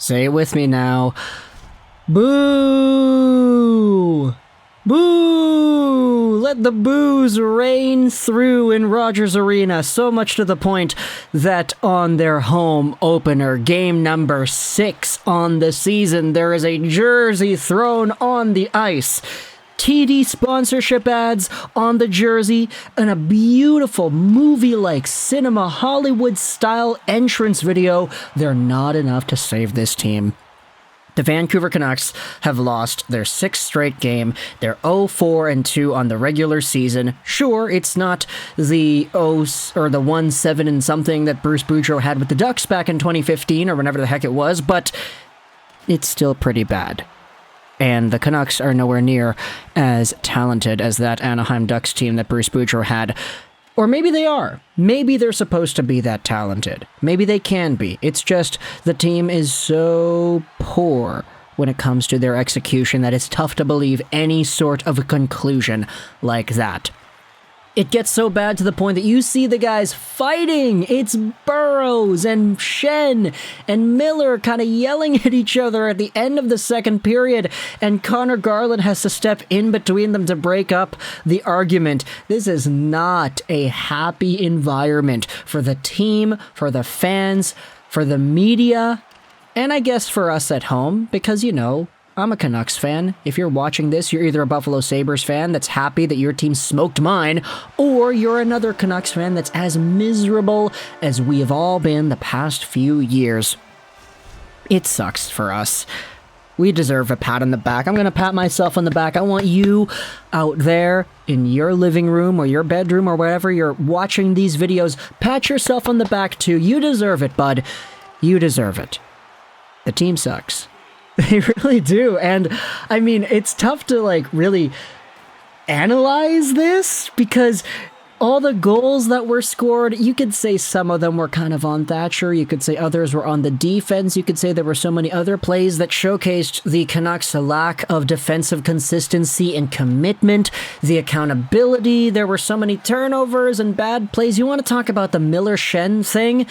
Say it with me now. Boo! Boo! Let the boos rain through in Rogers Arena, so much to the point that on their home opener, game number 6 on the season, there is a jersey thrown on the ice. TD sponsorship ads on the jersey, and a beautiful movie-like cinema Hollywood-style entrance video. They're not enough to save this team. The Vancouver Canucks have lost their 6th straight game. They're 0-4-2 on the regular season. Sure, it's not the 1-7 and something that Bruce Boudreau had with the Ducks back in 2015 or whenever the heck it was, but it's still pretty bad. And the Canucks are nowhere near as talented as that Anaheim Ducks team that Bruce Boudreau had. Or maybe they are. Maybe they're supposed to be that talented. Maybe they can be. It's just the team is so poor when it comes to their execution that it's tough to believe any sort of a conclusion like that. It gets so bad to the point that you see the guys fighting. It's Burrows and Schenn and Miller kind of yelling at each other at the end of the second period, and Connor Garland has to step in between them to break up the argument. This is not a happy environment for the team, for the fans, for the media, and I guess for us at home, because, you know, I'm a Canucks fan. If you're watching this, you're either a Buffalo Sabres fan that's happy that your team smoked mine, or you're another Canucks fan that's as miserable as we have all been the past few years. It sucks for us. We deserve a pat on the back. I'm going to pat myself on the back. I want you out there in your living room or your bedroom or wherever you're watching these videos, pat yourself on the back too. You deserve it, bud. You deserve it. The team sucks. They really do. And I mean, it's tough to really analyze this because all the goals that were scored, you could say some of them were kind of on Thatcher. You could say others were on the defense. You could say there were so many other plays that showcased the Canucks' lack of defensive consistency and commitment, the accountability. There were so many turnovers and bad plays. You want to talk about the Miller-Schenn thing?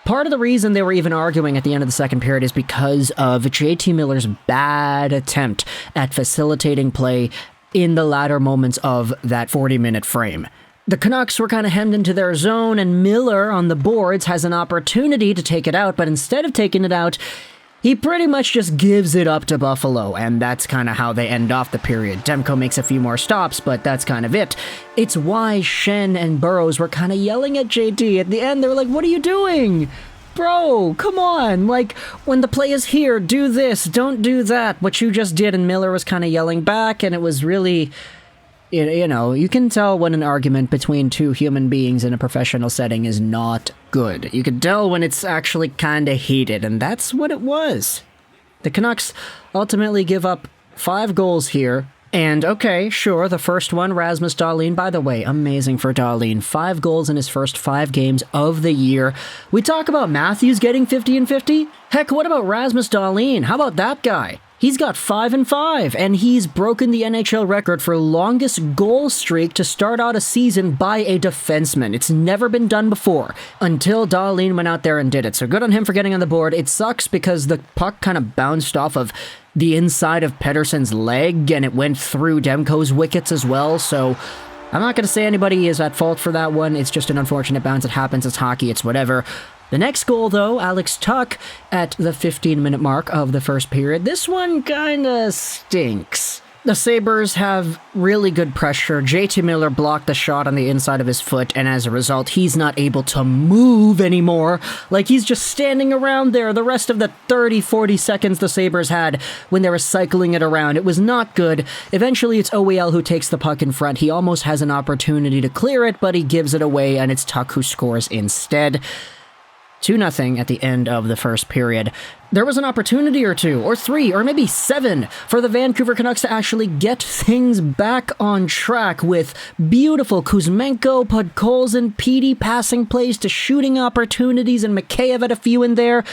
Part of the reason they were even arguing at the end of the second period is because of JT Miller's bad attempt at facilitating play in the latter moments of that 40-minute frame. The Canucks were kind of hemmed into their zone, and Miller on the boards has an opportunity to take it out, but instead of taking it out, he pretty much just gives it up to Buffalo, and that's kind of how they end off the period. Demko makes a few more stops, but that's kind of it. It's why Schenn and Burrows were kind of yelling at JT. At the end, they were like, what are you doing? Bro, come on. When the play is here, do this, don't do that. What you just did, and Miller was kind of yelling back, and it was really... You know, you can tell when an argument between two human beings in a professional setting is not good. You can tell when it's actually kind of heated, and that's what it was. The Canucks ultimately give up 5 goals here, and okay, sure, the first one, Rasmus Dahlin, by the way, amazing for Dahlin. 5 goals in his first 5 games of the year. We talk about Matthews getting 50 and 50? Heck, what about Rasmus Dahlin? How about that guy? He's got 5 and 5, and he's broken the NHL record for longest goal streak to start out a season by a defenseman. It's never been done before, until Dahlin went out there and did it. So good on him for getting on the board. It sucks because the puck kind of bounced off of the inside of Pettersson's leg, and it went through Demko's wickets as well, so I'm not going to say anybody is at fault for that one. It's just an unfortunate bounce. It happens. It's hockey. It's whatever. The next goal, though, Alex Tuch at the 15-minute mark of the first period. This one kinda stinks. The Sabres have really good pressure. JT Miller blocked the shot on the inside of his foot, and as a result, he's not able to move anymore. He's just standing around there the rest of the 30-40 seconds the Sabres had when they were cycling it around. It was not good. Eventually, it's OEL who takes the puck in front. He almost has an opportunity to clear it, but he gives it away, and it's Tuch who scores instead. 2-0 at the end of the first period. There was an opportunity or 2, or 3, or maybe 7 for the Vancouver Canucks to actually get things back on track with beautiful Kuzmenko, Podkolzin, Petey passing plays to shooting opportunities, and Mikheyev had a few in there.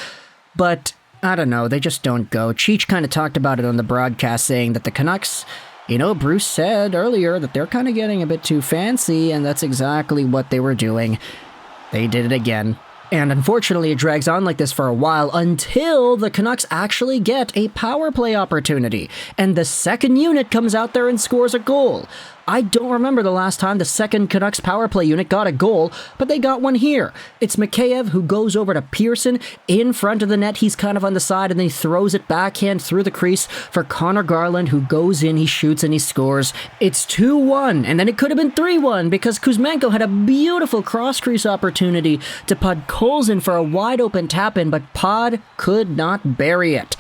But, I don't know, they just don't go. Cheech kind of talked about it on the broadcast, saying that the Canucks... You know, Bruce said earlier that they're kind of getting a bit too fancy, and that's exactly what they were doing. They did it again. And unfortunately, it drags on like this for a while until the Canucks actually get a power play opportunity. And the second unit comes out there and scores a goal. I don't remember the last time the second Canucks power play unit got a goal, but they got one here. It's Mikheyev who goes over to Pearson in front of the net. He's kind of on the side, and then he throws it backhand through the crease for Connor Garland, who goes in, he shoots, and he scores. It's 2-1, and then it could have been 3-1 because Kuzmenko had a beautiful cross-crease opportunity to Podkolzin for a wide-open tap-in, but Pod could not bury it.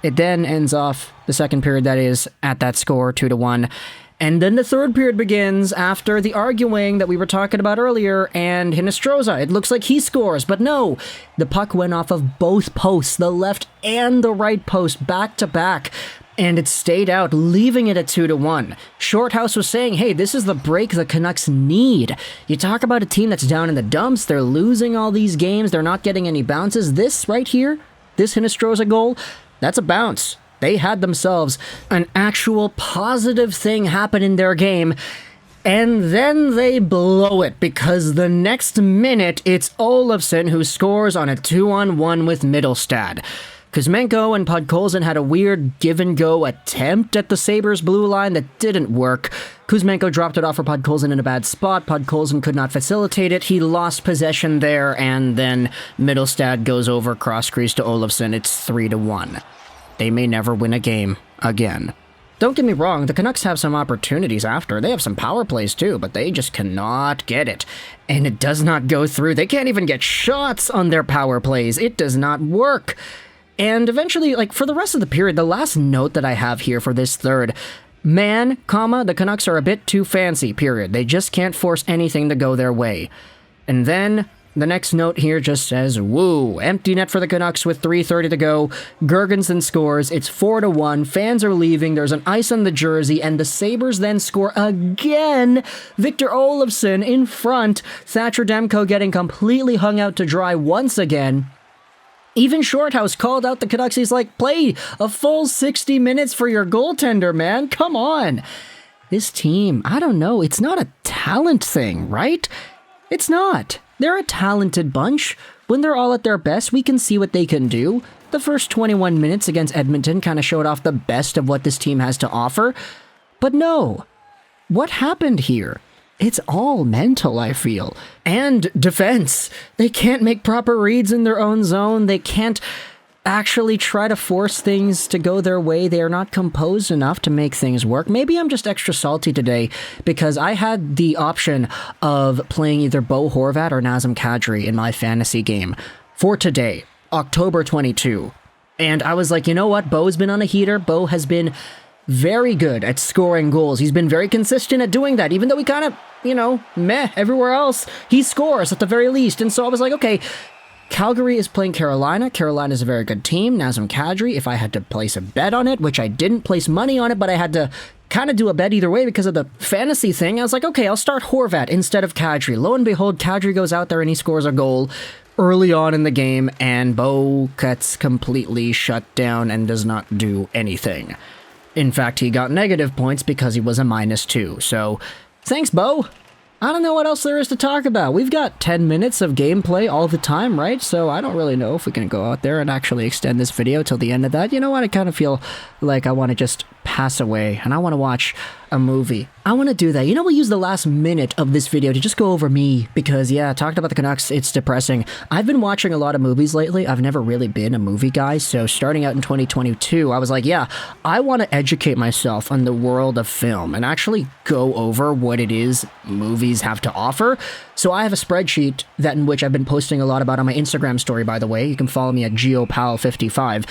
It then ends off the second period, that is, at that score, 2-1. And then the third period begins after the arguing that we were talking about earlier, and Hinostroza, it looks like he scores, but no, the puck went off of both posts, the left and the right post, back to back, and it stayed out, leaving it at 2-1. Shorthouse was saying, hey, this is the break the Canucks need. You talk about a team that's down in the dumps, they're losing all these games, they're not getting any bounces. This right here, this Hinostroza goal, that's a bounce. They had themselves an actual positive thing happen in their game, and then they blow it because the next minute it's Olofsson who scores on a 2-on-1 with Mittelstadt. Kuzmenko and Podkolzin had a weird give-and-go attempt at the Sabres blue line that didn't work. Kuzmenko dropped it off for Podkolzin in a bad spot. Podkolzin could not facilitate it. He lost possession there, and then Mittelstadt goes over cross-crease to Olofsson. It's 3-1. They may never win a game again. Don't get me wrong, the Canucks have some opportunities after. They have some power plays too, but they just cannot get it. And it does not go through. They can't even get shots on their power plays. It does not work. And eventually, for the rest of the period, the last note that I have here for this third, the Canucks are a bit too fancy, period. They just can't force anything to go their way. And then the next note here just says, woo, empty net for the Canucks with 3:30 to go. Girgensson scores. It's 4-1. Fans are leaving. There's an ice on the jersey, and the Sabres then score again. Victor Olofsson in front. Thatcher Demko getting completely hung out to dry once again. Even Shorthouse called out the Canucks. He's like, play a full 60 minutes for your goaltender, man. Come on. This team, I don't know. It's not a talent thing, right? It's not. They're a talented bunch. When they're all at their best, we can see what they can do. The first 21 minutes against Edmonton kind of showed off the best of what this team has to offer. But no. What happened here? It's all mental, I feel. And defense. They can't make proper reads in their own zone. They can't actually try to force things to go their way. They are not composed enough to make things work. Maybe I'm just extra salty today because I had the option of playing either Bo Horvat or Nazem Kadri in my fantasy game for today, October 22. And I was like, you know what? Bo's been on a heater. Bo has been very good at scoring goals. He's been very consistent at doing that, even though he kind of, meh everywhere else. He scores at the very least. And so I was like, okay, Calgary is playing Carolina. Carolina is a very good team. Nazem Kadri, if I had to place a bet on it, which I didn't place money on it, but I had to kind of do a bet either way because of the fantasy thing, I was like, okay, I'll start Horvat instead of Kadri. Lo and behold, Kadri goes out there and he scores a goal early on in the game, and Bo gets completely shut down and does not do anything. In fact, he got negative points because he was a -2. So, thanks, Bo. I don't know what else there is to talk about. We've got 10 minutes of gameplay all the time, right? So I don't really know if we can go out there and actually extend this video till the end of that. You know what? I kind of feel like I want to just pass away and I want to watch a movie. I want to do that. We'll use the last minute of this video to just go over me because, yeah, talking about the Canucks, it's depressing. I've been watching a lot of movies lately. I've never really been a movie guy, so starting out in 2022, I was like, yeah, I want to educate myself on the world of film and actually go over what it is movies have to offer. So I have a spreadsheet in which I've been posting a lot about on my Instagram story, by the way. You can follow me at GeoPal55.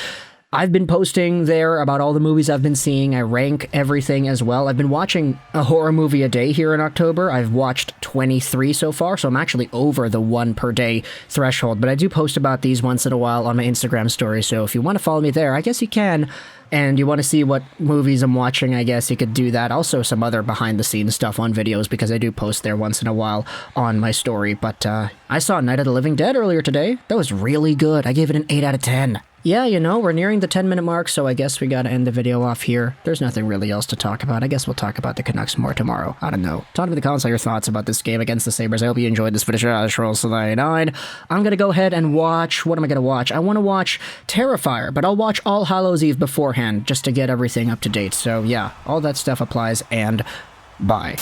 I've been posting there about all the movies I've been seeing. I rank everything as well. I've been watching a horror movie a day here in October. I've watched 23 so far, so I'm actually over the 1 per day threshold. But I do post about these once in a while on my Instagram story, so if you want to follow me there, I guess you can. and you want to see what movies I'm watching, I guess you could do that. Also, some other behind-the-scenes stuff on videos, because I do post there once in a while on my story. But I saw Night of the Living Dead earlier today. That was really good. I gave it an 8 out of 10. Yeah, you know, we're nearing the 10-minute mark, so I guess we gotta end the video off here. There's nothing really else to talk about. I guess we'll talk about the Canucks more tomorrow. I don't know. Talk to me in the comments all your thoughts about this game against the Sabres. I hope you enjoyed this video. I'm gonna go ahead and watch... What am I gonna watch? I want to watch Terrifier, but I'll watch All Hallows Eve beforehand, just to get everything up to date. So yeah, all that stuff applies, and bye.